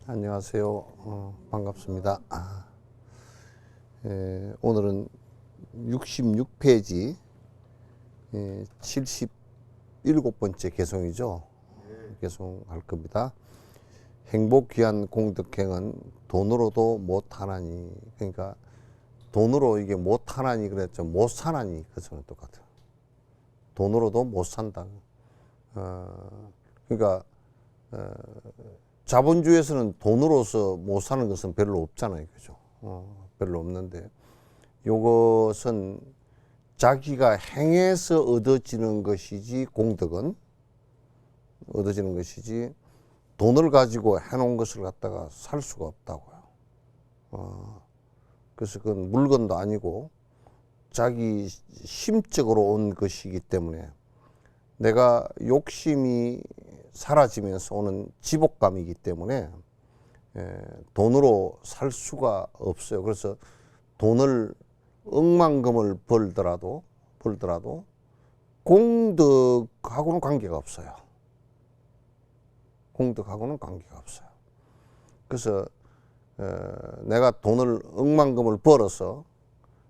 안녕하세요. 반갑습니다. 오늘은 66페이지 77번째 개송이죠. 개송할 겁니다. 행복 귀한 공덕행은 돈으로도 못하나니. 그러니까 돈으로 이게 못하나니 그랬죠. 못 사나니 그것은 똑같아요. 돈으로도 못 산다. 그러니까 자본주의에서는 돈으로서 못 사는 것은 별로 없잖아요. 그죠? 별로 없는데, 요것은 자기가 행해서 얻어지는 것이지, 공덕은 얻어지는 것이지, 돈을 가지고 해놓은 것을 갖다가 살 수가 없다고요. 그래서 그건 물건도 아니고, 자기 심적으로 온 것이기 때문에, 내가 욕심이 사라지면서 오는 지복감이기 때문에 돈으로 살 수가 없어요. 그래서 돈을 억만금을 벌더라도 공덕하고는 관계가 없어요. 공덕하고는 관계가 없어요. 그래서 내가 돈을 억만금을 벌어서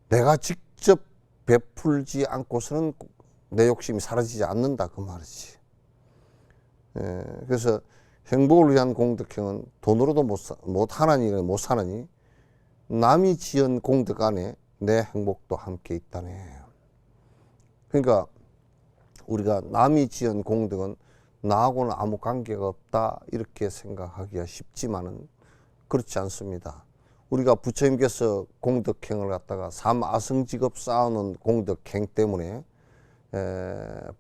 내가 직접 베풀지 않고서는 내 욕심이 사라지지 않는다 그 말이지. 그래서 행복을 위한 공덕행은 돈으로도 못하나니 못 사나니 남이 지은 공덕 안에 내 행복도 함께 있다네. 그러니까 우리가 남이 지은 공덕은 나하고는 아무 관계가 없다 이렇게 생각하기가 쉽지만은 그렇지 않습니다. 우리가 부처님께서 공덕행을 갖다가 삼아승직업 쌓아놓은 공덕행 때문에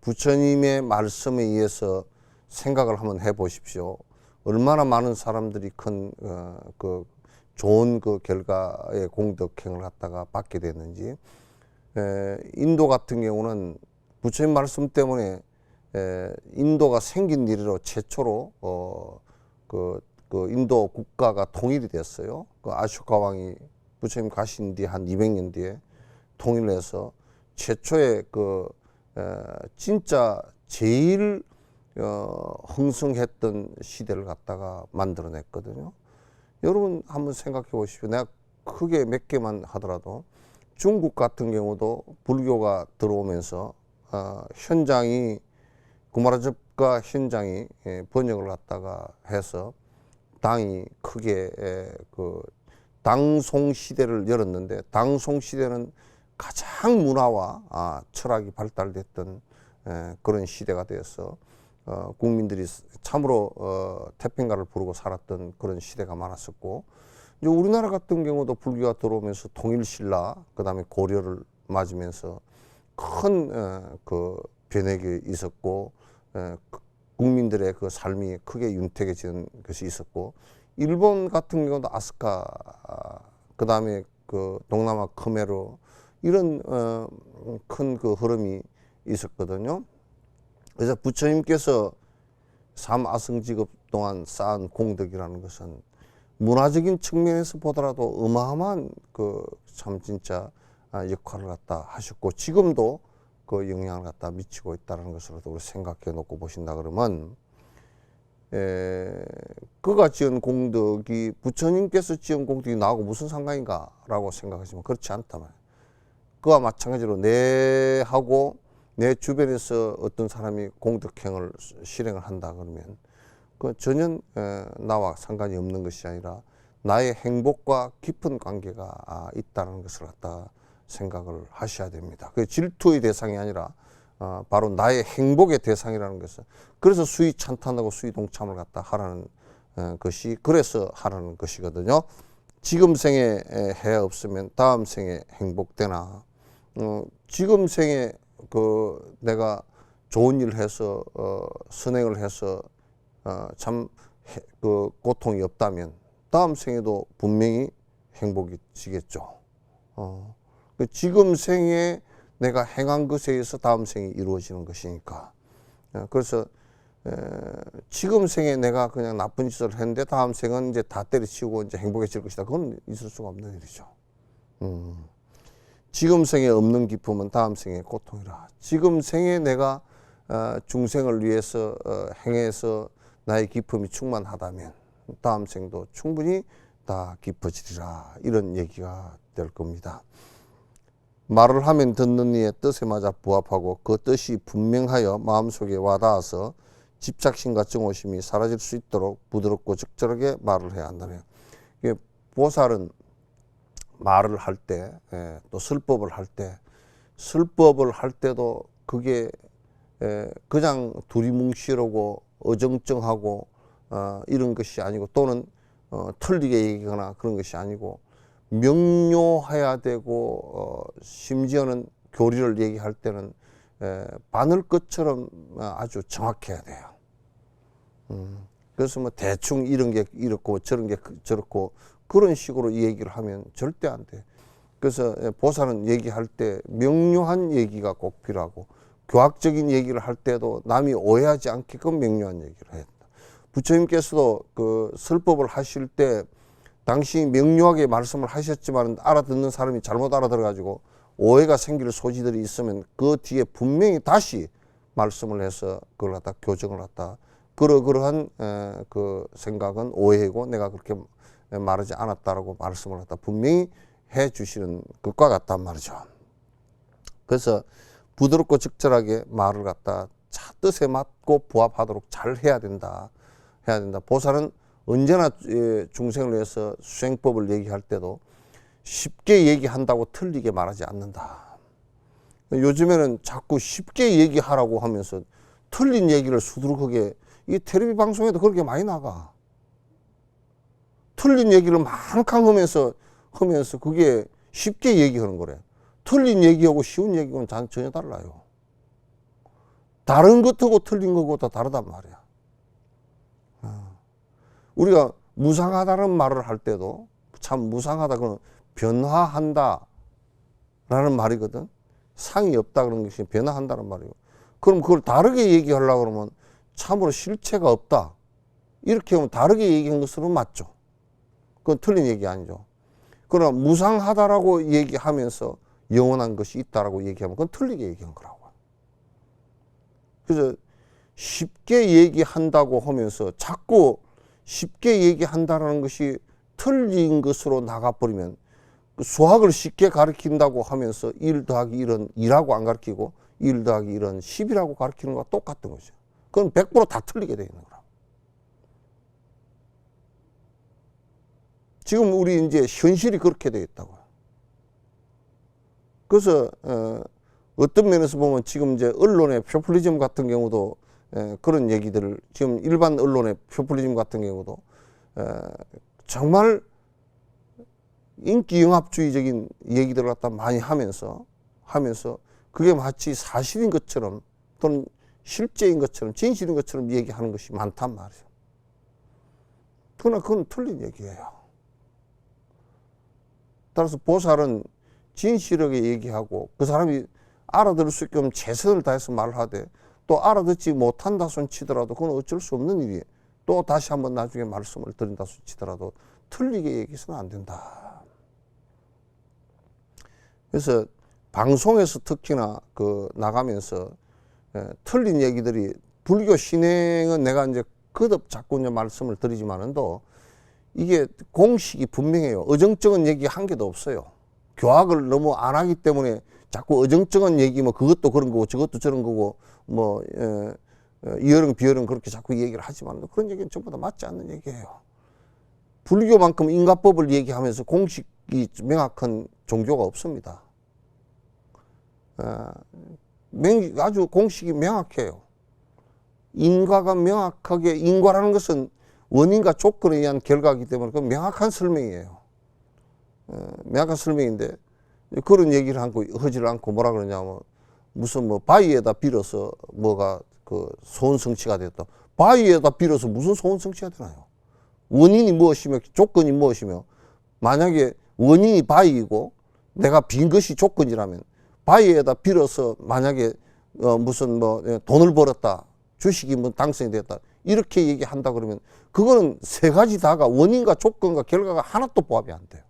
부처님의 말씀에 의해서 생각을 한번 해보십시오. 얼마나 많은 사람들이 큰 좋은 그 결과의 공덕행을 갖다가 받게 됐는지. 인도 같은 경우는 부처님 말씀 때문에 인도가 생긴 이래로 최초로 그 인도 국가가 통일이 됐어요. 그 아쇼카 왕이 부처님 가신 뒤 한 200년 뒤에 통일을 해서 최초의 진짜 제일 흥성했던 시대를 갖다가 만들어냈거든요. 여러분 한번 생각해 보십시오. 내가 크게 몇 개만 하더라도 중국 같은 경우도 불교가 들어오면서 현장이 구마라접가 현장이 번역을 갖다가 해서 당이 크게 당송 시대를 열었는데, 당송 시대는 가장 문화와 철학이 발달됐던 그런 시대가 되어서 국민들이 참으로 태평가를 부르고 살았던 그런 시대가 많았었고, 이제 우리나라 같은 경우도 불교가 들어오면서 통일신라 그다음에 고려를 맞으면서 큰 변혁이 있었고, 국민들의 그 삶이 크게 윤택해지는 것이 있었고, 일본 같은 경우도 아스카 그다음에 동남아 크메르 이런 큰 흐름이 있었거든요. 그래서 부처님께서 삼아승직업 동안 쌓은 공덕이라는 것은 문화적인 측면에서 보더라도 어마어마한 참 진짜 역할을 갖다 하셨고, 지금도 그 영향을 갖다 미치고 있다는 것으로도 우리 생각해 놓고 보신다 그러면, 그가 지은 공덕이 부처님께서 지은 공덕이 나하고 무슨 상관인가 라고 생각하시면 그렇지 않단 말이에요. 그와 마찬가지로 내하고 내 주변에서 어떤 사람이 공덕행을 실행을 한다 그러면 그 전혀 나와 상관이 없는 것이 아니라 나의 행복과 깊은 관계가 있다는 것을 갖다 생각을 하셔야 됩니다. 그 질투의 대상이 아니라 바로 나의 행복의 대상이라는 것은, 그래서 수의 찬탄하고 수의 동참을 갖다 하라는 것이, 그래서 하라는 것이거든요. 지금 생에 해 없으면 다음 생에 행복되나, 지금 생에 내가 좋은 일을 해서 선행을 해서 참 고통이 없다면 다음 생에도 분명히 행복이 지겠죠. 지금 생에 내가 행한 것에 의해서 다음 생이 이루어지는 것이니까. 그래서 지금 생에 내가 그냥 나쁜 짓을 했는데 다음 생은 이제 다 때려치우고 이제 행복해질 것이다. 그건 있을 수가 없는 일이죠. 지금 생에 없는 기쁨은 다음 생에 고통이라. 지금 생에 내가 중생을 위해서 행해서 나의 기쁨이 충만하다면 다음 생도 충분히 다 깊어지리라. 이런 얘기가 될 겁니다. 말을 하면 듣는 이의 뜻에 맞아 부합하고 그 뜻이 분명하여 마음속에 와닿아서 집착심과 증오심이 사라질 수 있도록 부드럽고 적절하게 말을 해야 한다네요. 보살은 말을 할 때, 또 설법을 할 때도 그게 그냥 두리뭉실하고 어정쩡하고 이런 것이 아니고, 또는 틀리게 얘기하거나 그런 것이 아니고 명료해야 되고, 심지어는 교리를 얘기할 때는 바늘끝처럼 아주 정확해야 돼요. 그래서 뭐 대충 이런 게 이렇고 저런 게 저렇고 그런 식으로 얘기를 하면 절대 안 돼. 그래서 보살은 얘기할 때 명료한 얘기가 꼭 필요하고, 교학적인 얘기를 할 때도 남이 오해하지 않게끔 명료한 얘기를 해야 된다. 부처님께서도 그 설법을 하실 때 당시 명료하게 말씀을 하셨지만 알아듣는 사람이 잘못 알아들어가지고 오해가 생길 소지들이 있으면 그 뒤에 분명히 다시 말씀을 해서 그걸 갖다 교정을 했다. 그러한 그 생각은 오해고 내가 그렇게 말하지 않았다라고 말씀을 했다. 분명히 해 주시는 것과 같단 말이죠. 그래서 부드럽고 적절하게 말을 갖다 뜻에 맞고 부합하도록 잘 해야 된다. 보살은 언제나 중생을 위해서 수행법을 얘기할 때도 쉽게 얘기한다고 틀리게 말하지 않는다. 요즘에는 자꾸 쉽게 얘기하라고 하면서 틀린 얘기를 수두룩하게, 이 텔레비 방송에도 그렇게 많이 나가. 틀린 얘기를 많강 하면서 그게 쉽게 얘기하는 거래. 틀린 얘기하고 쉬운 얘기하고는 전혀 달라요. 다른 것하고 틀린 거고 다 다르단 말이야. 우리가 무상하다는 말을 할 때도 참 무상하다, 그건 변화한다 라는 말이거든. 상이 없다 그런 것이 변화한다는 말이고, 그럼 그걸 다르게 얘기하려고 그러면 참으로 실체가 없다 이렇게 하면 다르게 얘기한 것으로 맞죠. 그건 틀린 얘기 아니죠. 그러나 무상하다라고 얘기하면서 영원한 것이 있다라고 얘기하면 그건 틀리게 얘기한 거라고. 그래서 쉽게 얘기한다고 하면서 자꾸 쉽게 얘기한다는 것이 틀린 것으로 나가버리면, 수학을 쉽게 가르친다고 하면서 1 더하기 1은 2라고 안 가르치고 1 더하기 1은 10이라고 가르치는 거와 똑같은 거죠. 그건 100%다 틀리게 되어 있는 거라. 지금 우리 이제 현실이 그렇게 되어 있다고요. 그래서 어떤 면에서 보면 지금 이제 언론의 포퓰리즘 같은 경우도 그런 얘기들을, 지금 일반 언론의 포퓰리즘 같은 경우도 정말 인기 영합주의적인 얘기들을 갖다 많이 하면서 그게 마치 사실인 것처럼 또는 실제인 것처럼 진실인 것처럼 얘기하는 것이 많단 말이에요. 그러나 그건 틀린 얘기예요. 따라서 보살은 진실하게 얘기하고 그 사람이 알아들을 수 있게끔 최선을 다해서 말을 하되, 또 알아듣지 못한다 손 치더라도 그건 어쩔 수 없는 일이에요. 또 다시 한번 나중에 말씀을 드린다 손 치더라도 틀리게 얘기해서는 안 된다. 그래서 방송에서 특히나 나가면서 틀린 얘기들이, 불교 신행은 내가 이제 거듭 자꾸 이제 말씀을 드리지만은도 이게 공식이 분명해요. 어정쩡한 얘기 한 개도 없어요. 교학을 너무 안 하기 때문에 자꾸 어정쩡한 얘기, 뭐 그것도 그런 거고 저것도 저런 거고 뭐 이어령 비어령 그렇게 자꾸 얘기를 하지만 그런 얘기는 전부 다 맞지 않는 얘기예요. 불교만큼 인과법을 얘기하면서 공식이 명확한 종교가 없습니다. 아주 공식이 명확해요. 인과가 명확하게, 인과라는 것은 원인과 조건에 의한 결과이기 때문에 그 명확한 설명이에요. 명확한 설명인데 그런 얘기를 하지를 않고 뭐라 그러냐면, 무슨 뭐 바위에다 빌어서 뭐가 소원 성취가 됐다. 바위에다 빌어서 무슨 소원 성취가 되나요? 원인이 무엇이며 조건이 무엇이며, 만약에 원인이 바위이고 내가 빈 것이 조건이라면 바위에다 빌어서 만약에 무슨 뭐 돈을 벌었다, 주식이 뭐 당선이 됐다 이렇게 얘기한다 그러면 그거는 세 가지 다가 원인과 조건과 결과가 하나도 부합이 안 돼요.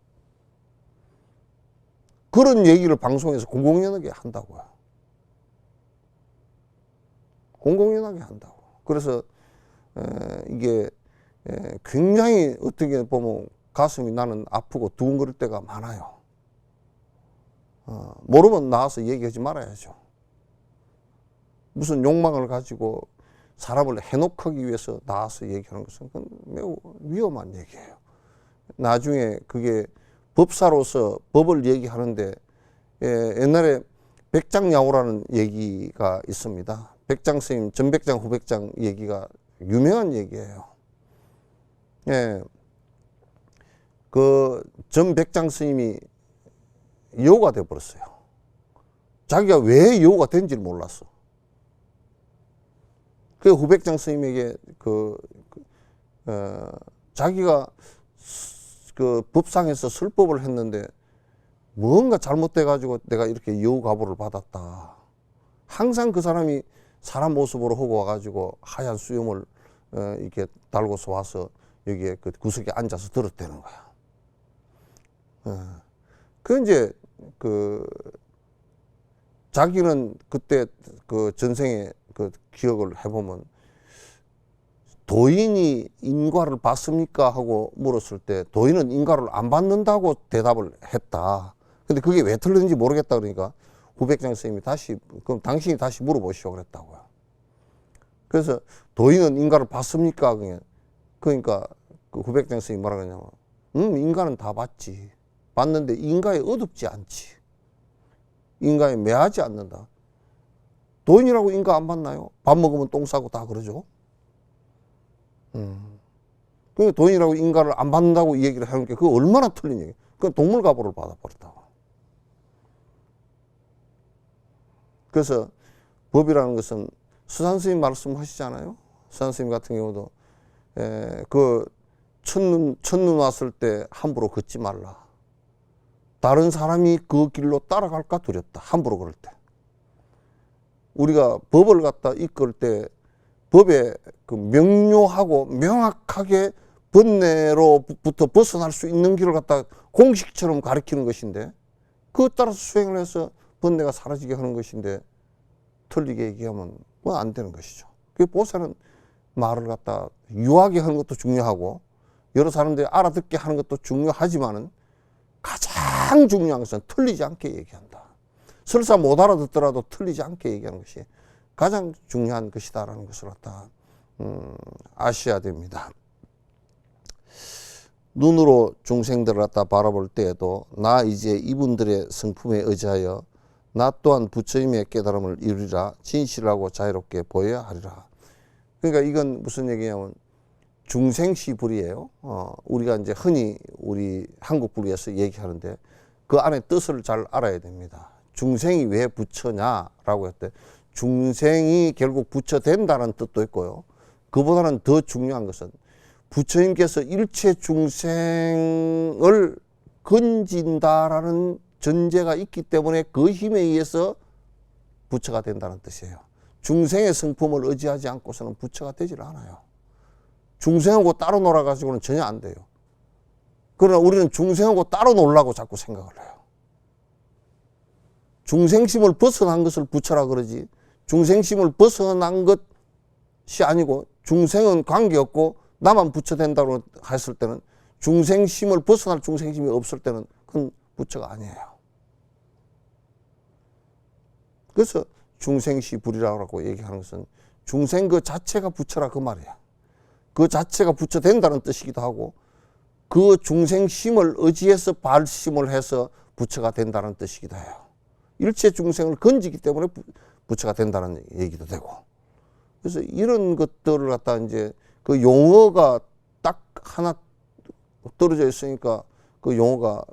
그런 얘기를 방송에서 공공연하게 한다고요. 공공연하게 한다고. 그래서 이게 굉장히 어떻게 보면 가슴이 나는 아프고 두근거릴 때가 많아요. 모르면 나와서 얘기하지 말아야죠. 무슨 욕망을 가지고 사람을 해독하기 위해서 나와서 얘기하는 것은 그건 매우 위험한 얘기예요. 나중에 그게 법사로서 법을 얘기하는데 옛날에 백장야오라는 얘기가 있습니다. 백장 스님, 전백장, 후백장 얘기가 유명한 얘기예요. 그 전백장 스님이 여우가 되어버렸어요. 자기가 왜 여우가 된지를 몰랐어. 그 후백장 스님에게 자기가 그 법상에서 술법을 했는데 뭔가 잘못돼 가지고 내가 이렇게 여우 가보를 받았다. 항상 그 사람이 사람 모습으로 하고 와가지고 하얀 수염을 이렇게 달고서 와서 여기에 그 구석에 앉아서 들었다는 거야. 그 이제 자기는 그때 그 전생에 그 기억을 해보면 도인이 인과를 받습니까? 하고 물었을 때 도인은 인과를 안 받는다고 대답을 했다. 근데 그게 왜 틀렸는지 모르겠다 그러니까 후백장 스님이 그럼 당신이 다시 물어보시오 그랬다고요. 그래서 도인은 인과를 받습니까? 그러니까 그 후백장 스님이 뭐라 그러냐면 인과는 다 받지. 받는데 인과에 어둡지 않지. 인과에 매하지 않는다. 도인이라고 인과 안 받나요? 밥 먹으면 똥 싸고 다 그러죠. 그러니까 도인이라고 인과를 안 받는다고 이 얘기를 하는 게 그거 얼마나 틀린 얘기예요. 그건 동물가보를 받아버렸다고. 그래서 법이라는 것은 수산스님 말씀하시잖아요. 수산스님 같은 경우도 그 첫눈 왔을 때 함부로 걷지 말라. 다른 사람이 그 길로 따라갈까 두렵다. 함부로 걸을 때. 우리가 법을 갖다 이끌 때 법에 그 명료하고 명확하게 번뇌로부터 벗어날 수 있는 길을 갖다 공식처럼 가르치는 것인데 그것 따라서 수행을 해서 번뇌가 사라지게 하는 것인데 틀리게 얘기하면 그건 안 되는 것이죠. 그 보살은 말을 갖다 유하게 하는 것도 중요하고 여러 사람들이 알아듣게 하는 것도 중요하지만은 가장 중요한 것은 틀리지 않게 얘기한다. 설사 못 알아듣더라도 틀리지 않게 얘기하는 것이 가장 중요한 것이다라는 것을 갖다 아셔야 됩니다. 눈으로 중생들을 갖다 바라볼 때에도 나 이제 이분들의 성품에 의지하여 나 또한 부처님의 깨달음을 이루리라 진실하고 자유롭게 보여야 하리라. 그러니까 이건 무슨 얘기냐면 중생시불이에요. 우리가 이제 흔히 우리 한국 불교에서 얘기하는데 그 안에 뜻을 잘 알아야 됩니다. 중생이 왜 부처냐라고 했을 때 중생이 결국 부처 된다는 뜻도 있고요. 그보다는 더 중요한 것은 부처님께서 일체 중생을 건진다라는 전제가 있기 때문에 그 힘에 의해서 부처가 된다는 뜻이에요. 중생의 성품을 의지하지 않고서는 부처가 되질 않아요. 중생하고 따로 놀아가지고는 전혀 안 돼요. 그러나 우리는 중생하고 따로 놀라고 자꾸 생각을 해요. 중생심을 벗어난 것을 부처라 그러지 중생심을 벗어난 것이 아니고 중생은 관계없고 나만 부처 된다고 했을 때는 중생심을 벗어날 중생심이 없을 때는 그건 부처가 아니에요. 그래서 중생시불이라고 얘기하는 것은 중생 그 자체가 부처라 그 말이야. 그 자체가 부처 된다는 뜻이기도 하고 그 중생심을 의지해서 발심을 해서 부처가 된다는 뜻이기도 해요. 일체 중생을 건지기 때문에 부처가 된다는 얘기도 되고. 그래서 이런 것들을 갖다 이제 그 용어가 딱 하나 떨어져 있으니까 그 용어가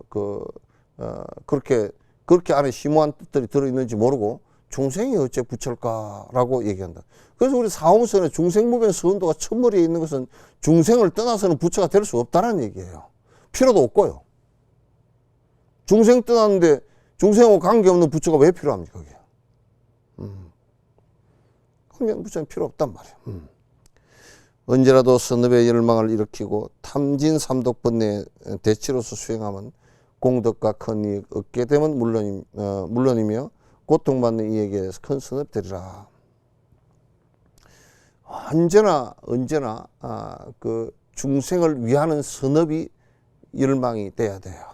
그렇게 안에 심오한 뜻들이 들어있는지 모르고 중생이 어째 부처일까라고 얘기한다. 그래서 우리 사홍선의 중생무변 서운도가 첫머리에 있는 것은 중생을 떠나서는 부처가 될 수 없다는 얘기예요. 필요도 없고요. 중생 떠났는데 중생하고 관계없는 부처가 왜 필요합니까? 그게? 그러면 부처는 필요 없단 말이에요. 언제라도 선업의 열망을 일으키고 탐진 삼독번뇌의 대치로서 수행하면 공덕과 큰 이익 얻게 되면 물론이며 고통받는 이에게 큰 선업이 되리라. 언제나 그 중생을 위하는 선업이 열망이 돼야 돼요.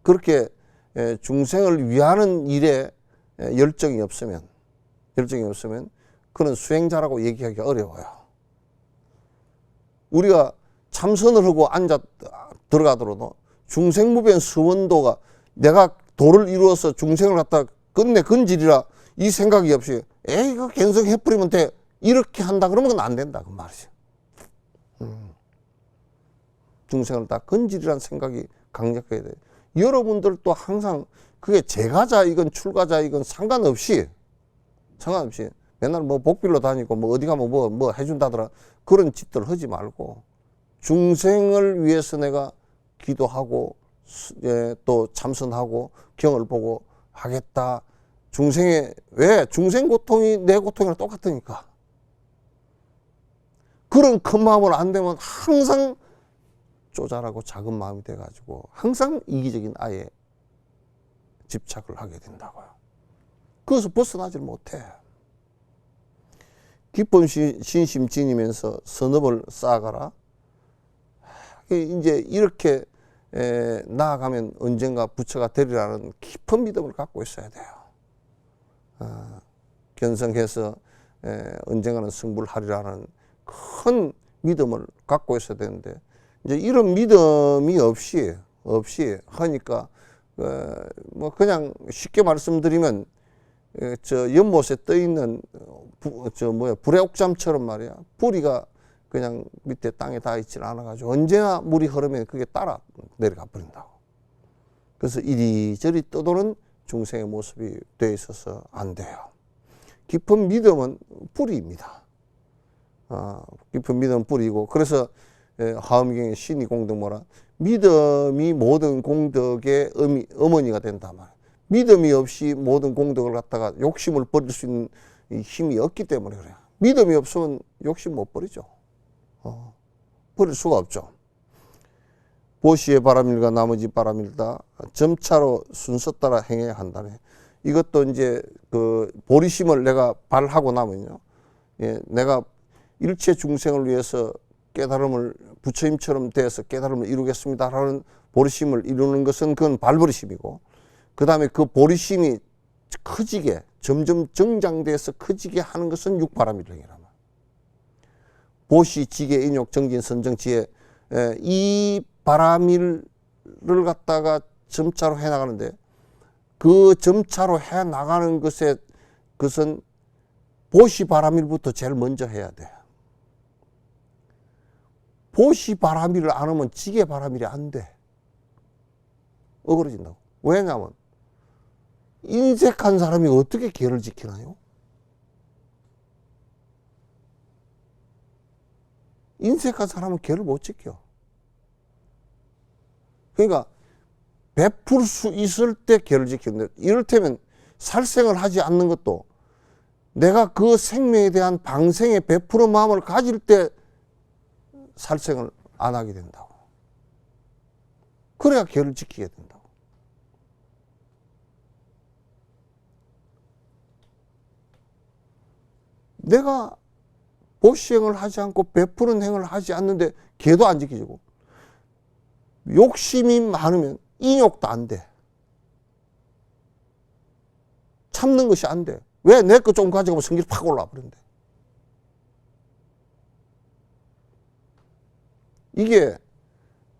그렇게 중생을 위하는 일에 열정이 없으면 그런 수행자라고 얘기하기 어려워요. 우리가 참선을 하고 앉아 들어가더라도 중생무변 서원도가 내가 도를 이루어서 중생을 갖다 끝내 건지리라 이 생각이 없이 에이 이거 견성해버리면 돼 이렇게 한다 그러면 그건 안 된다 그 말이죠. 중생을 다 건지리라는 생각이 강력해야 돼요. 여러분들도 항상 그게 제가자 이건 출가자 이건 상관없이 맨날 뭐 복빌로 다니고 뭐 어디 가면 뭐 해준다더라 그런 짓들 하지 말고 중생을 위해서 내가 기도하고 또 참선하고 경을 보고 하겠다. 왜? 중생 고통이 내 고통이랑 똑같으니까. 그런 큰 마음으로 안 되면 항상 쪼잘하고 작은 마음이 돼가지고 항상 이기적인 아에 집착을 하게 된다고요. 그래서 벗어나질 못해. 기쁜 신심 지니면서 선업을 쌓아가라. 이제 이렇게 나아가면 언젠가 부처가 되리라는 깊은 믿음을 갖고 있어야 돼요. 견성해서 언젠가는 승부를 하리라는 큰 믿음을 갖고 있어야 되는데 이제 이런 믿음이 없이 하니까 뭐 그냥 쉽게 말씀드리면 저 연못에 떠 있는 불의 옥잠처럼 말이야. 뿌리가 그냥 밑에 땅에 닿아 있질 않아가지고 언제나 물이 흐르면 그게 따라 내려가 버린다고. 그래서 이리저리 떠도는 중생의 모습이 돼 있어서 안 돼요. 깊은 믿음은 뿌리입니다. 깊은 믿음은 뿌리고 그래서 화엄경의 신이 공덕 뭐라 믿음이 모든 공덕의 어머니가 된다 말. 믿음이 없이 모든 공덕을 갖다가 욕심을 버릴 수 있는 힘이 없기 때문에 그래요. 믿음이 없으면 욕심 못 버리죠. 버릴 수가 없죠. 보시의 바람일과 나머지 바람일다 점차로 순서 따라 행해야 한다네. 이것도 이제 그 보리심을 내가 발하고 나면요. 내가 일체 중생을 위해서 깨달음을 부처님처럼 돼서 깨달음을 이루겠습니다라는 보리심을 이루는 것은 그건 발보리심이고 그 다음에 그 보리심이 커지게 점점 정장돼서 커지게 하는 것은 육바람일행이란 말이에요. 보시, 지계, 인욕, 정진, 선정, 지혜 이 바람일을 갖다가 점차로 해나가는데 그 점차로 해나가는 것은 보시 바람일부터 제일 먼저 해야 돼. 보시 바람일을 안 하면 지계 바람일이 안 돼. 어그러진다고. 왜냐하면 인색한 사람이 어떻게 계를 지키나요? 인색한 사람은 계를 못 지켜. 그러니까 베풀 수 있을 때 계를 지키는데 이를테면 살생을 하지 않는 것도 내가 그 생명에 대한 방생의 베푸는 마음을 가질 때 살생을 안 하게 된다고. 그래야 계를 지키게 된다고. 내가 보시행을 하지 않고 베푸는 행을 하지 않는데 계도 안 지키지고 욕심이 많으면 인욕도 안 돼. 참는 것이 안 돼. 왜? 내 거 좀 가져가면 성질이 팍 올라와 버린대. 이게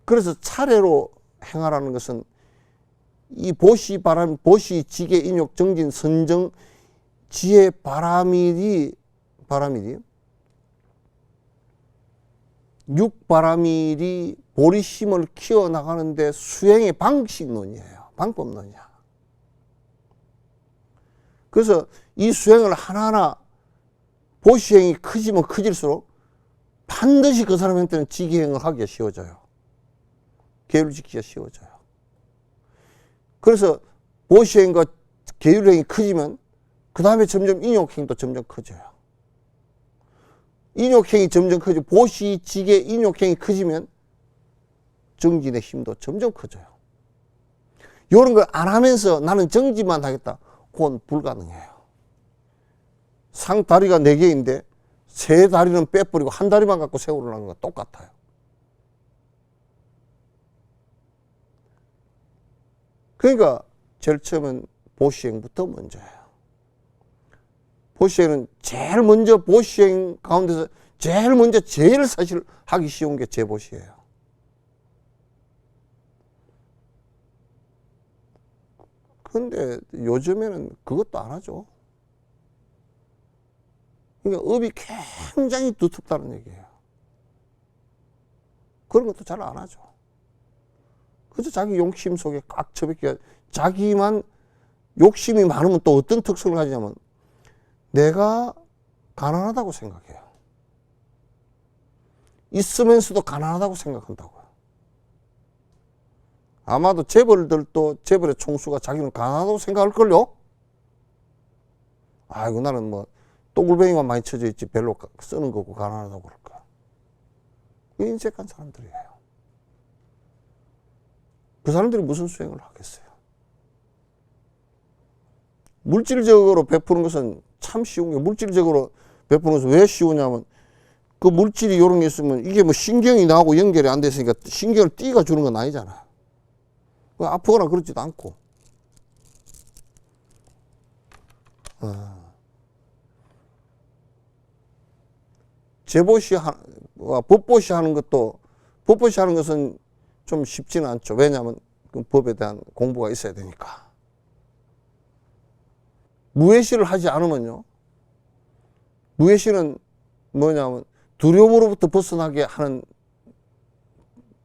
그래서 차례로 행하라는 것은 이 보시 바람, 보시 지계 인욕 정진 선정 지혜 바람일이 육바람일이 보리심을 키워나가는데 수행의 방식론이에요. 방법론이야. 그래서 이 수행을 하나하나 보시행이 커지면 커질수록 반드시 그 사람한테는 지기행을 하기가 쉬워져요. 계율 지키기가 쉬워져요. 그래서 보시행과 계율행이 커지면 그 다음에 점점 인욕행도 점점 커져요. 인욕행이 점점 커지고 보시, 지계, 인욕행이 커지면 정진의 힘도 점점 커져요. 이런 걸 안 하면서 나는 정진만 하겠다. 그건 불가능해요. 상다리가 4개인데 세 다리는 빼버리고 한 다리만 갖고 세우라는 거 똑같아요. 그러니까 제일 처음엔 보시행부터 먼저예요. 보시행은 제일 먼저 보시행 가운데서 제일 먼저 제일 사실 하기 쉬운 게 재보시예요. 그런데 요즘에는 그것도 안 하죠. 그러니까 업이 굉장히 두텁다는 얘기예요. 그런 것도 잘 안 하죠. 그래서 자기 욕심 속에 꽉 처박혀 자기만 욕심이 많으면 또 어떤 특성을 가지냐면 내가 가난하다고 생각해요. 있으면서도 가난하다고 생각한다고요. 아마도 재벌들도 재벌의 총수가 자기는 가난하다고 생각할걸요? 아이고 나는 뭐 똥굴뱅이만 많이 쳐져 있지 별로 쓰는 거고 가난하다고 그럴까. 인색한 사람들이에요. 그 사람들이 무슨 수행을 하겠어요? 물질적으로 베푸는 것은 참 쉬운 게 물질적으로 베푸는 것은 왜 쉬우냐면 그 물질이 이런 게 있으면 이게 뭐 신경이 나하고 연결이 안 됐으니까 신경을 띠가 주는 건 아니잖아요. 아프거나 그렇지도 않고. 재보시, 법보시 하는 것도, 법보시 하는 것은 좀 쉽지는 않죠. 왜냐하면 그 법에 대한 공부가 있어야 되니까. 무해시를 하지 않으면요. 무해시는 뭐냐면 두려움으로부터 벗어나게 하는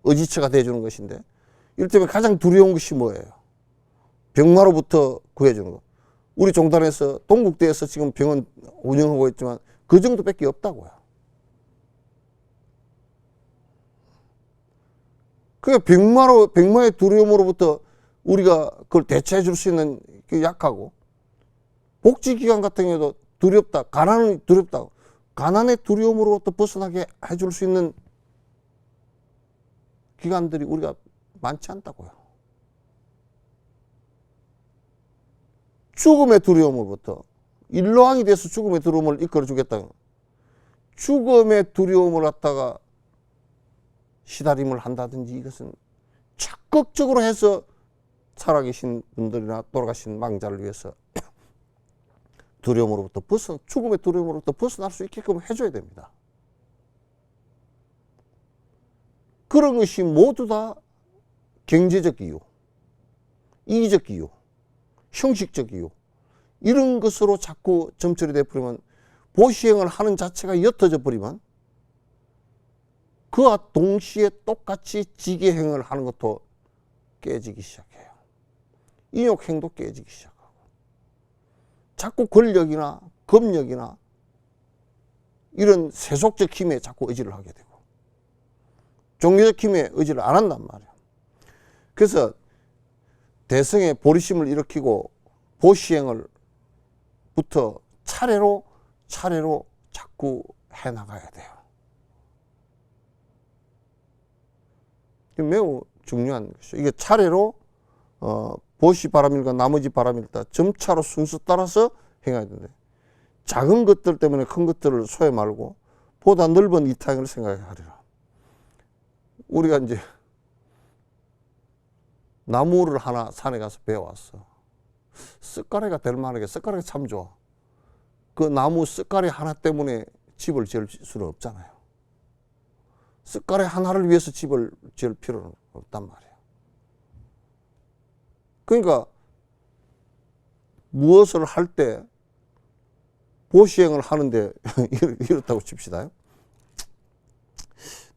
의지처가 되어주는 것인데 이를테면 가장 두려운 것이 뭐예요? 병마로부터 구해주는 거. 우리 종단에서 동국대에서 지금 병원 운영하고 있지만 그 정도밖에 없다고요. 그러니까 병마의 두려움으로부터 우리가 그걸 대체해 줄 수 있는 그 약하고 복지기관 같은 경우도 두렵다. 가난은 두렵다. 가난의 두려움으로부터 벗어나게 해줄 수 있는 기관들이 우리가 많지 않다고요. 죽음의 두려움으로부터 일로왕이 돼서 죽음의 두려움을 이끌어 주겠다. 죽음의 두려움을 갖다가 시다림을 한다든지 이것은 적극적으로 해서 살아계신 분들이나 돌아가신 망자를 위해서 두려움으로부터 죽음의 두려움으로부터 벗어날 수 있게끔 해줘야 됩니다. 그런 것이 모두 다 경제적 이유, 이기적 이유, 형식적 이유 이런 것으로 자꾸 점철이 되어버리면 보시행을 하는 자체가 옅어져 버리면 그와 동시에 똑같이 지게행을 하는 것도 깨지기 시작해요. 인욕행도 깨지기 시작하고 자꾸 권력이나 검력이나 이런 세속적 힘에 자꾸 의지를 하게 되고 종교적 힘에 의지를 안 한단 말이에요. 그래서 대성의 보리심을 일으키고 보시행을 부터 차례로 자꾸 해나가야 돼요. 이게 매우 중요한 것이죠. 이게 차례로 보시 바람일과 나머지 바람일다 점차로 순서 따라서 행해야 되는데 작은 것들 때문에 큰 것들을 소외 말고 보다 넓은 이타행을 생각하리라. 우리가 이제 나무를 하나 산에 가서 배워왔어. 쓱가래가 될 만하게 쓱가래가 참 좋아. 그 나무 쓱가래 하나 때문에 집을 지을 수는 없잖아요. 쓱가래 하나를 위해서 집을 지을 필요는 없단 말이에요. 그러니까 무엇을 할 때 보시행을 하는데 이렇다고 칩시다.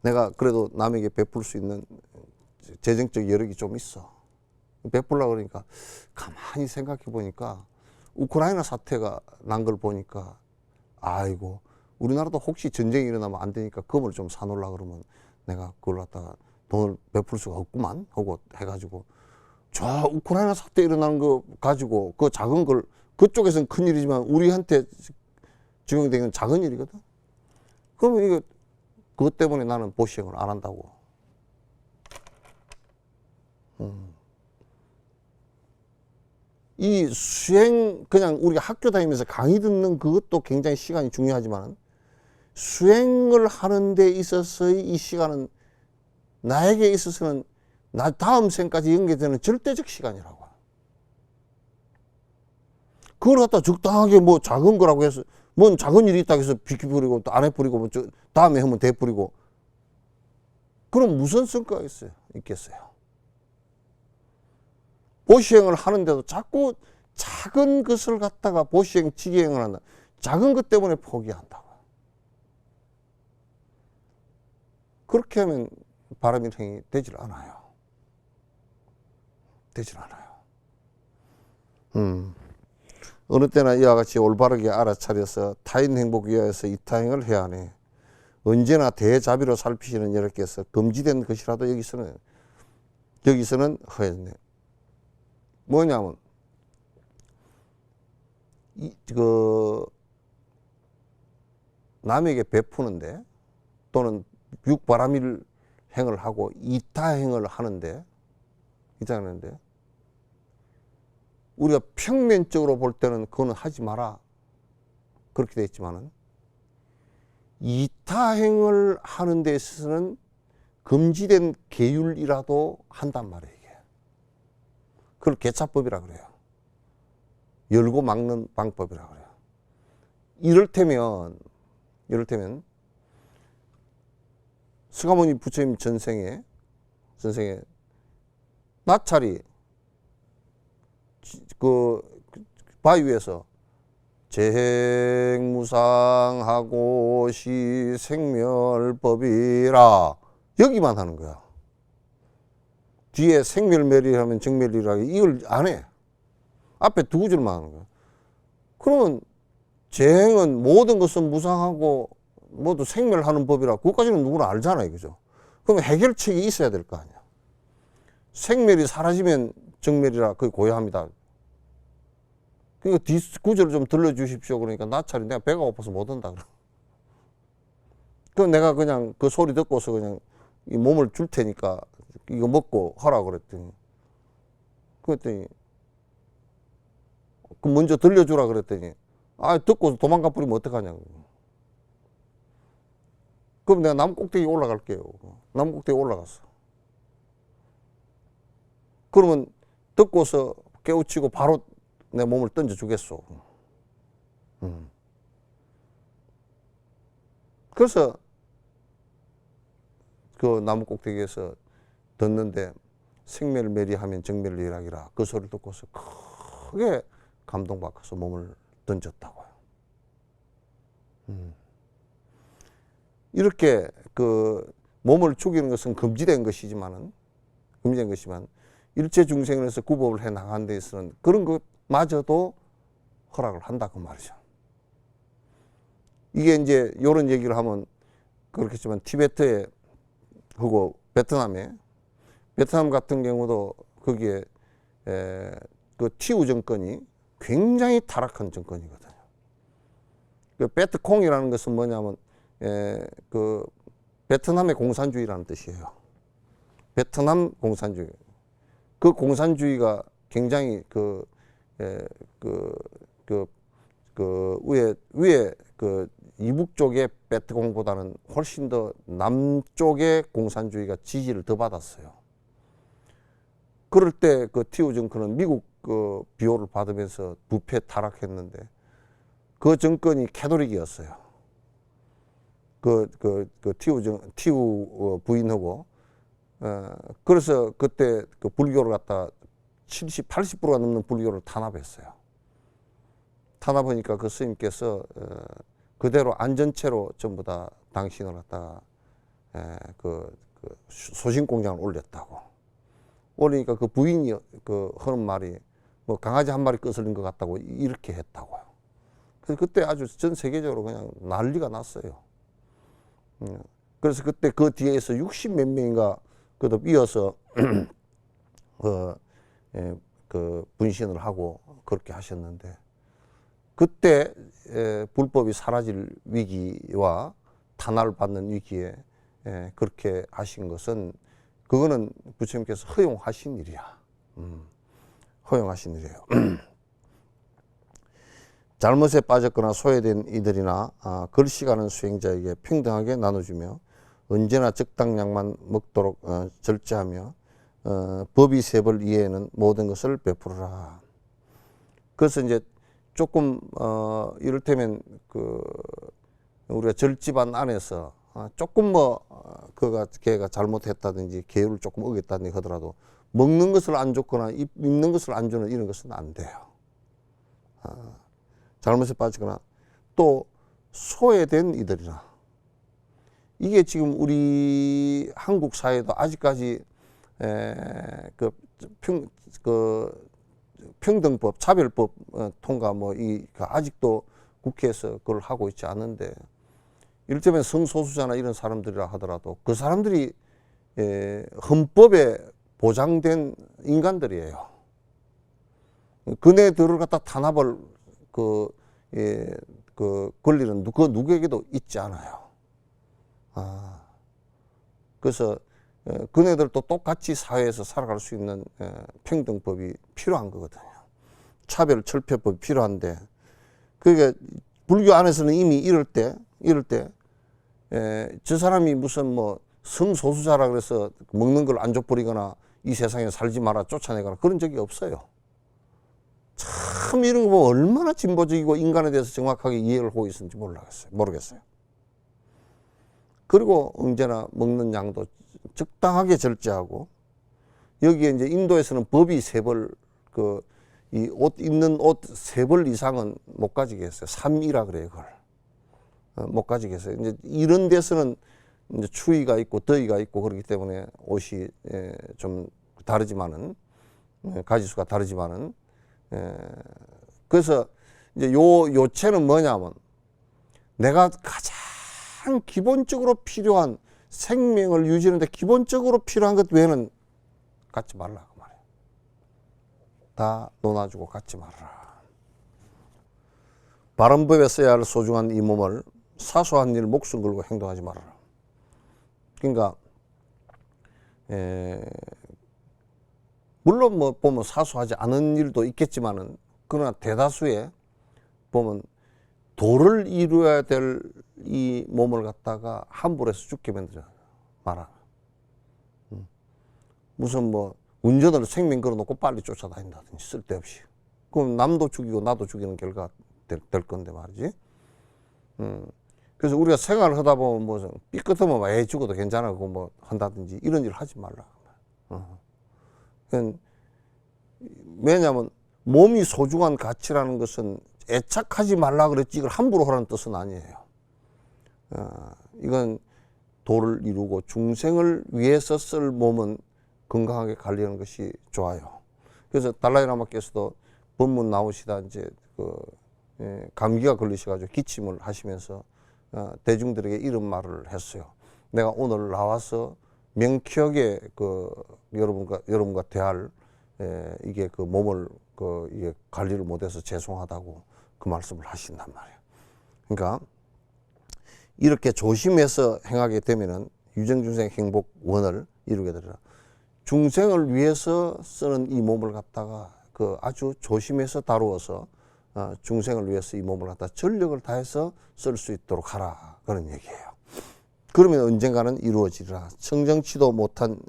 내가 그래도 남에게 베풀 수 있는 재정적 여력이 좀 있어. 베풀려고 그러니까 가만히 생각해 보니까 우크라이나 사태가 난 걸 보니까 아이고 우리나라도 혹시 전쟁이 일어나면 안 되니까 금을 좀 사놓으려고 그러면 내가 그걸 갖다가 돈을 베풀 수가 없구만 하고 해가지고 저 우크라이나 사태 일어나는 거 가지고 그 작은 걸 그쪽에서는 큰 일이지만 우리한테 적용되는 작은 일이거든. 그러면 이거 그것 때문에 나는 보시행을 안 한다고. 이 수행 그냥 우리가 학교 다니면서 강의 듣는 그것도 굉장히 시간이 중요하지만 수행을 하는 데 있어서의 이 시간은 나에게 있어서는 나 다음 생까지 연계되는 절대적 시간이라고. 그걸 갖다 적당하게 뭐 작은 거라고 해서, 뭔 작은 일이 있다고 해서 비켜버리고 또 안 해버리고 뭐 다음에 하면 돼버리고. 그럼 무슨 성과가 있겠어요? 보시행을 하는데도 자꾸 작은 것을 갖다가 보시행, 지기행을 한다. 작은 것 때문에 포기한다고. 그렇게 하면 바람일행이 되질 않아요. 되질 않아요. 어느 때나 이와 같이 올바르게 알아차려서 타인 행복 위하여서 이타행을 해야 하네. 언제나 대자비로 살피시는 여러께서 금지된 것이라도 여기서는 허였네. 뭐냐면 남에게 베푸는데 또는 육바람일행을 하고 이타행을 하는데 우리가 평면적으로 볼 때는 그거는 하지 마라 그렇게 되어 있지만은 이타행을 하는 데 있어서는 금지된 계율이라도 한단 말이에요. 이게. 그걸 개차법이라 그래요. 열고 막는 방법이라 그래요. 이를테면 스가모니 부처님 전생에 나찰이 그 바위에서 재행무상하고 시 생멸법이라 여기만 하는 거야. 뒤에 생멸멸이라면 정멸이라 이걸 안 해. 앞에 두 구절만 하는 거야. 그러면 재행은 모든 것은 무상하고 모두 생멸하는 법이라 그것까지는 누구나 알잖아요. 그죠? 그럼 해결책이 있어야 될 거 아니야. 생멸이 사라지면 정멸이라 그게 고야합니다. 그러니까 뒤 구절을 좀 들려주십시오. 그러니까 나찰이 내가 배가 고파서 못 온다. 그 내가 그냥 그 소리 듣고서 그냥 이 몸을 줄 테니까 이거 먹고 하라 그랬더니 그 먼저 들려주라 그랬더니 듣고 도망가 버리면 어떡하냐고. 그럼 내가 나무 꼭대기 올라갈게요. 나무 꼭대기 올라갔어. 그러면 듣고서 깨우치고 바로 내 몸을 던져주겠소. 그래서 그 나무 꼭대기에서 듣는데 생멸멸이하면 정멸이락이라 그 소리를 듣고서 크게 감동받아서 몸을 던졌다고요. 이렇게 그 몸을 죽이는 것은 금지된 것이지만 일체 중생에서 구법을 해 나가는 데 있어서는 그런 것마저도 허락을 한다 그 말이죠. 이게 이제 이런 얘기를 하면 그렇겠지만 티베트에 하고 베트남 같은 경우도 거기에 그 티우 정권이 굉장히 타락한 정권이거든요. 그 베트콩이라는 것은 뭐냐면 그 베트남의 공산주의라는 뜻이에요. 베트남 공산주의. 그 공산주의가 굉장히 위에 그 이북 쪽의 베트콩보다는 훨씬 더 남쪽의 공산주의가 지지를 더 받았어요. 그럴 때 그 티우 정권은 미국 그 비호를 받으면서 부패 타락했는데 그 정권이 캐톨릭이었어요. 티우 부인하고 그래서 그때 그 불교를 갖다 70, 80%가 넘는 불교를 탄압했어요. 탄압하니까 그 스님께서 그대로 안전체로 전부 다 당신을 갖다가 소신공장을 올렸다고. 올리니까 그 부인이 그 하는 말이 뭐 강아지 한 마리 끄슬린 것 같다고 이렇게 했다고요. 그래서 그때 아주 전 세계적으로 그냥 난리가 났어요. 그래서 그때 그 뒤에서 60 몇 명인가 그도 이어서 그 분신을 하고 그렇게 하셨는데 그때 불법이 사라질 위기와 탄압을 받는 위기에 그렇게 하신 것은 그거는 부처님께서 허용하신 일이야. 허용하신 일이에요. 잘못에 빠졌거나 소외된 이들이나 걸시가는 수행자에게 평등하게 나눠주며 언제나 적당량만 먹도록 절제하며 법이 세벌 이외에는 모든 것을 베풀어라. 그래서 이제 조금 이를테면 그 우리가 절집안 안에서 조금 뭐 걔가 잘못했다든지 계율을 조금 어겼다든지 하더라도 먹는 것을 안 줬거나 입는 것을 안 주는 이런 것은 안 돼요. 잘못에 빠지거나 또 소외된 이들이나 이게 지금 우리 한국 사회도 아직까지 평등법, 차별법 통과 아직도 국회에서 그걸 하고 있지 않은데 이를테면 성소수자나 이런 사람들이라 하더라도 그 사람들이 헌법에 보장된 인간들이에요. 그네들을 갖다 탄압을 그 권리는 그 누구에게도 있지 않아요. 그래서 그네들도 똑같이 사회에서 살아갈 수 있는 평등법이 필요한 거거든요. 차별 철폐법이 필요한데 그게 불교 안에서는 이미 이럴 때 저 사람이 무슨 뭐 성소수자라 그래서 먹는 걸 안 줘버리거나 이 세상에 살지 마라 쫓아내거나 그런 적이 없어요. 참 이런 거 보면 얼마나 진보적이고 인간에 대해서 정확하게 이해를 하고 있는지 모르겠어요. 그리고 언제나 먹는 양도 적당하게 절제하고 여기에 이제 인도에서는 법이 세벌 이 옷 입는 옷 3벌 이상은 못 가지게 했어요. 3이라 그래요, 그걸. 못 가지게 했어요. 이제 이런 데서는 이제 추위가 있고 더위가 있고 그렇기 때문에 옷이 좀 다르지만은 가지수가 다르지만은 그래서 이제 요체는 뭐냐면 내가 가장 기본적으로 필요한 생명을 유지하는데 기본적으로 필요한 것 외에는 갖지 말라 그 말이에요. 다 놓아주고 갖지 말아라. 바른 법에 써야 할 소중한 이 몸을 사소한 일 목숨 걸고 행동하지 말아라. 그러니까 물론 뭐 보면 사소하지 않은 일도 있겠지만은 그러나 대다수의 보면 도를 이루어야 될 이 몸을 갖다가 함부로 해서 죽게 만들지 마라. 무슨 뭐 운전을 생명 걸어놓고 빨리 쫓아다닌다든지 쓸데없이. 그럼 남도 죽이고 나도 죽이는 결과가 될 건데 말이지. 그래서 우리가 생활을 하다 보면 뭐 삐끗하면 애 죽어도 괜찮아 그거 뭐 한다든지 이런 일 하지 말라. 왜냐하면 몸이 소중한 가치라는 것은 애착하지 말라 그랬지 이걸 함부로 하라는 뜻은 아니에요. 이건 도를 이루고 중생을 위해서 쓸 몸은 건강하게 관리하는 것이 좋아요. 그래서 달라이라마께서도 법문 나오시다 이제 감기가 걸리셔가지고 기침을 하시면서 대중들에게 이런 말을 했어요. 내가 오늘 나와서 명쾌하게 여러분과 대할 이게 그 몸을 이게 관리를 못해서 죄송하다고 그 말씀을 하신단 말이에요. 그러니까 이렇게 조심해서 행하게 되면은 유정중생 행복 원을 이루게 되리라. 중생을 위해서 쓰는 이 몸을 갖다가 아주 조심해서 다루어서 중생을 위해서 이 몸을 갖다 전력을 다해서 쓸 수 있도록 하라 그런 얘기예요. 그러면 언젠가는 이루어지리라. 청정치도 못한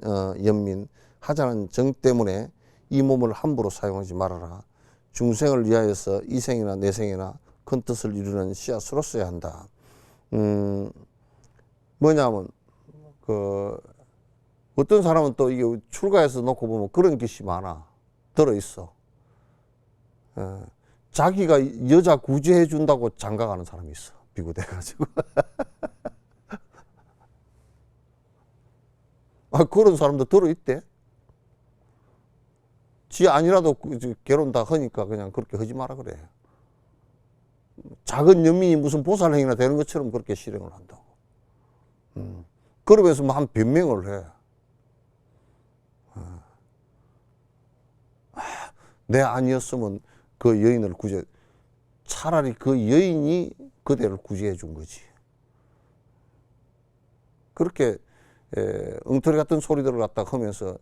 연민 하자는 정 때문에 이 몸을 함부로 사용하지 말아라. 중생을 위하여서 이생이나 내생이나 큰 뜻을 이루는 씨앗으로 써야 한다. 뭐냐면 어떤 사람은 또 이게 출가해서 놓고 보면 그런 것이 많아. 들어있어. 자기가 여자 구제해 준다고 장가가는 사람이 있어. 비구돼가지고. 그런 사람도 들어있대. 지 아니라도 결혼 다 하니까 그냥 그렇게 하지 마라 그래. 작은 연민이 무슨 보살행위나 되는 것처럼 그렇게 실행을 한다고. 그러면서 뭐 한 변명을 해. 내 아니었으면 그 여인을 차라리 그 여인이 그대를 구제해 준 거지. 그렇게 엉터리 같은 소리들을 갖다 하면서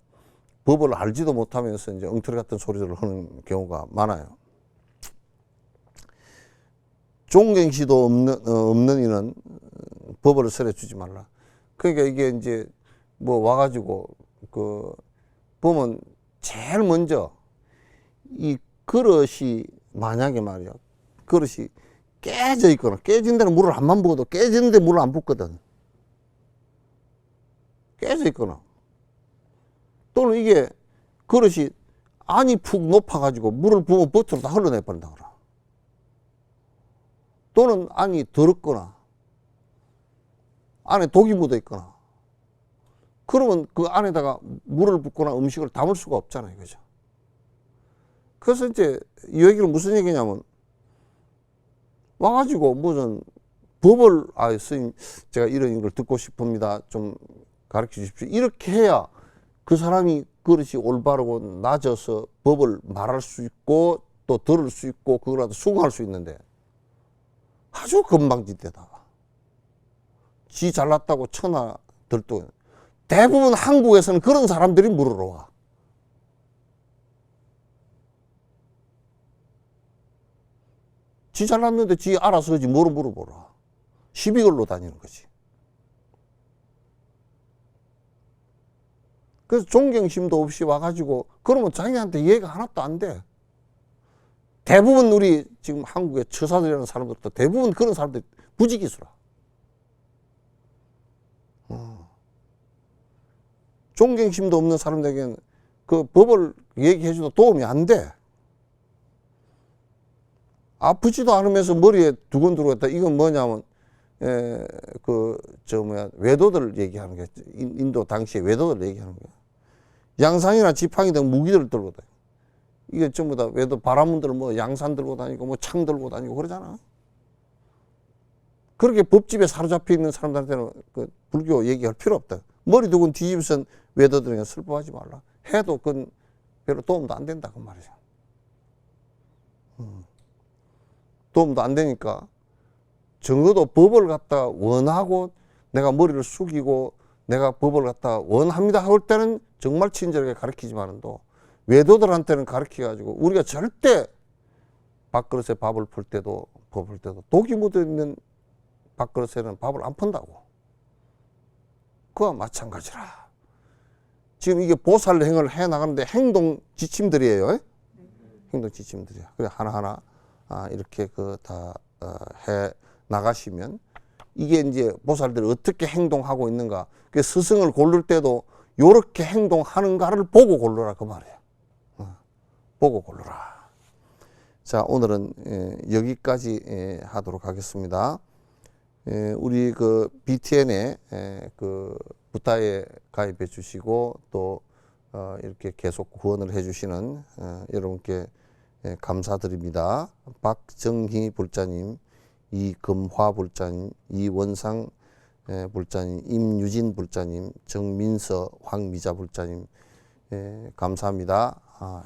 법을 알지도 못하면서 이제 엉터리 같은 소리들을 하는 경우가 많아요. 존경시도 없는 이는 법을 설해 주지 말라. 그러니까 이게 이제 뭐 와가지고 그 보면 제일 먼저 이 그릇이 만약에 말이야 그릇이 깨져 있거나 깨진 데는 물을 한번 부어도 깨지는데 물을 안 붓거든. 깨져 있거나 또는 이게 그릇이 안이 푹 높아가지고 물을 부으면 버터로 다 흘러내 버린다 그러. 또는 안이 더럽거나 안에 독이 묻어 있거나 그러면 그 안에다가 물을 붓거나 음식을 담을 수가 없잖아요. 그죠? 그래서 이제 이 얘기는 무슨 얘기냐면 와가지고 무슨 법을 스님 제가 이런 걸 듣고 싶습니다. 좀 가르쳐 주십시오. 이렇게 해야 그 사람이 그릇이 올바르고 낮아서 법을 말할 수 있고 또 들을 수 있고 그거라도 수긍할 수 있는데 아주 건방진데다가 지 잘났다고 천하 들도 대부분 한국에서는 그런 사람들이 물으러 와. 지 잘났는데 지 알아서 하지 뭐로 물어보라. 시비 걸로 다니는 거지. 그래서 존경심도 없이 와가지고 그러면 자기한테 이해가 하나도 안 돼. 대부분 우리 지금 한국의 처사들이라는 사람들도 대부분 그런 사람들이 부지기수라. 존경심도 없는 사람들에게는 그 법을 얘기해줘도 도움이 안 돼. 아프지도 않으면서 머리에 두근두근 했다. 이건 뭐냐면, 외도들 얘기하는 게, 인도 당시에 외도들 얘기하는 거야. 양산이나 지팡이 등 무기들을 들고 다니고. 이게 전부 다 외도 바라문들 뭐 양산 들고 다니고 뭐 창 들고 다니고 그러잖아. 그렇게 법집에 사로잡혀 있는 사람들한테는 그 불교 얘기할 필요 없다. 머리 두근 뒤집선 외도들에게 슬퍼하지 말라. 해도 그건 별로 도움도 안 된다. 그 말이죠. 도움도 안 되니까 적어도 법을 갖다 원하고 내가 머리를 숙이고 내가 법을 갖다 원합니다 할 때는 정말 친절하게 가르치지만도 외도들한테는 가르쳐가지고 우리가 절대 밥그릇에 밥을 풀 때도 독이 묻어있는 밥그릇에는 밥을 안 푼다고. 그와 마찬가지라. 지금 이게 보살 행을 해 나가는데 행동 지침들이에요. 행동 지침들이야. 그래 하나하나 이렇게 다 해 나가시면 이게 이제 보살들이 어떻게 행동하고 있는가. 그 스승을 고를 때도 요렇게 행동하는가를 보고 고르라 그 말이에요. 보고 고르라. 자, 오늘은 여기까지 하도록 하겠습니다. 우리 그 BTN에 그 부타에 가입해 주시고 또 이렇게 계속 후원을 해 주시는 여러분께 감사드립니다. 박정희 불자님, 이금화 불자님, 이원상 불자님, 임유진 불자님, 정민서, 황미자 불자님 감사합니다.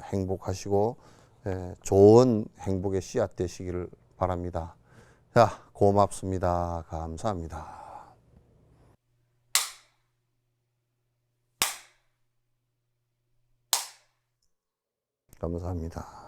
행복하시고 좋은 행복의 씨앗 되시기를 바랍니다. 자, 고맙습니다. 감사합니다. 감사합니다.